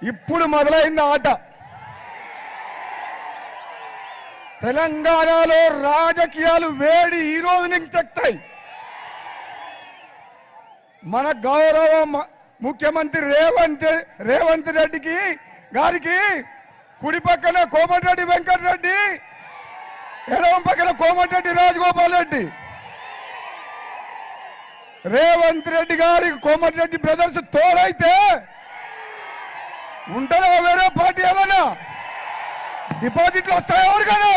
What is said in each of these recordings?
ఇప్పుడు మొదలైంది ఆట. తెలంగాణలో రాజకీయాలు వేడి ఈ రోజు నుంచి తెక్తాయి. మన గౌరవ ముఖ్యమంత్రి రేవంత్ రెడ్డి గారికి కుడి పక్కన కోమటిరెడ్డి వెంకటరెడ్డి, ఎడమ పక్కన కోమటిరెడ్డి రాజగోపాల్ రెడ్డి. రేవంత్ రెడ్డి గారికి కోమటిరెడ్డి బ్రదర్స్ తోడైతే ఉంటారా వేరే పార్టీ ఏమన్నా? డిపాజిట్లు వస్తాయి ఎవరికైనా?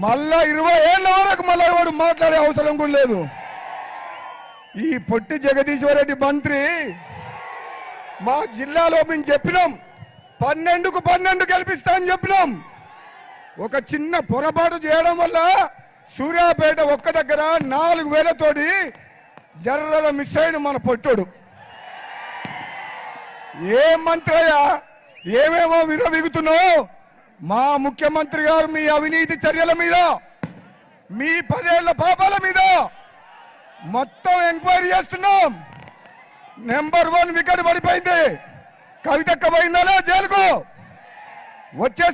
మళ్ళా 20 ఏళ్ళ వరకు మళ్ళా ఎవరు మాట్లాడే అవసరం కూడా లేదు. ఈ పొట్టి జగదీశ్వర్ రెడ్డి మంత్రి మా జిల్లాలో మేము చెప్పినాం 12కు 12 గెలిపిస్తా అని చెప్పినాం. ఒక చిన్న పొరపాటు చేయడం వల్ల సూర్యాపేట ఒక్క దగ్గర 4000 తోటి జర్రల మిస్ అయిన మన పొట్టుడు. ఏ మంత్రి అయ్యా, ఏమేమో విరవిగుతున్నావు? మా ముఖ్యమంత్రి గారు మీ అవినీతి చర్యల మీద, మీ 10 ఏళ్ల పాపాల మీద మొత్తం ఎంక్వైరీ చేస్తున్నాం. నెంబర్ 1 వికెట్ పడిపోయింది. కవితక్క పోయిందా జైలుకు? వచ్చే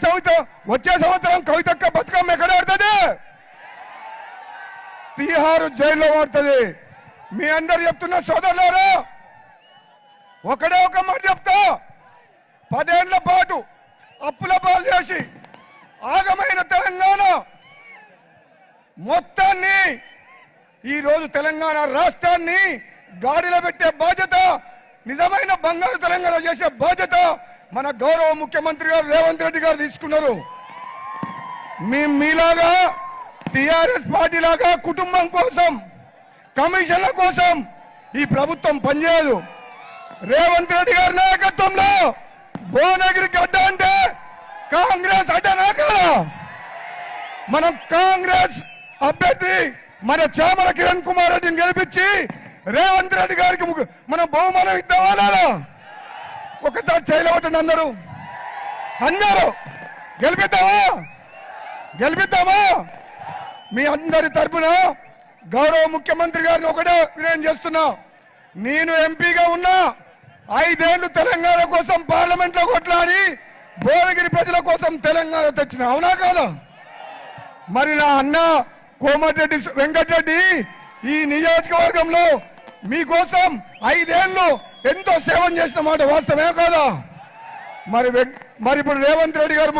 సంవత్సరం కవితక్క బతుకమ్మ ఎక్కడ ఆడుతుంది? తిహారు జైల్లో ఆడుతుంది. మీ అందరు చెప్తున్న సోదరులారా, ఒకడే ఒక మాట చెప్తా. 10 ఏళ్ల పాటు అప్పుల పాలు చేసి ఆగమైన తెలంగాణ మొత్తాన్ని ఈరోజు తెలంగాణ రాష్ట్రాన్ని గాడిలో పెట్టే బాధ్యత, నిజమైన బంగారు తెలంగాణ చేసే బాధ్యత మన గౌరవ ముఖ్యమంత్రి గారు రేవంత్ రెడ్డి గారు తీసుకున్నారు. మీలాగా టిఆర్ఎస్ పార్టీ లాగా కుటుంబం కోసం, కమిషన్ల కోసం ఈ ప్రభుత్వం పనిచేయదు. రేవంత్ రెడ్డి గారి నాయకత్వంలో భువనగిరి గడ్డ అంటే కాంగ్రెస్ అడ్డనా కదా? మనం కాంగ్రెస్ అభ్యర్థి మన చామల కిరణ్ కుమార్ రెడ్డిని గెలిపించి రేవంత్ రెడ్డి గారికి మనం బహుమానం ఇద్దామా? ఒకసారి చేయలేవటండి అందరూ గెలిపిద్దామా? మీ అందరి తరపున గౌరవ ముఖ్యమంత్రి గారిని ఒకటే వినయం చేస్తున్నా. నేను ఎంపీగా ఉన్నా 5 ఏళ్లు తెలంగాణ కోసం పార్లమెంట్ లో కొట్లాడి భువనగిరి ప్రజల కోసం తెలంగాణ తెచ్చిన, అవునా కాదా? మరి నా అన్న కోమటిరెడ్డి వెంకటరెడ్డి ఈ నియోజకవర్గంలో మీకోసం 5 ఏళ్లు ఎంతో సేవ చేసిన మాట వాస్తవమే కాదా? మరి ఇప్పుడు రేవంత్ రెడ్డి గారు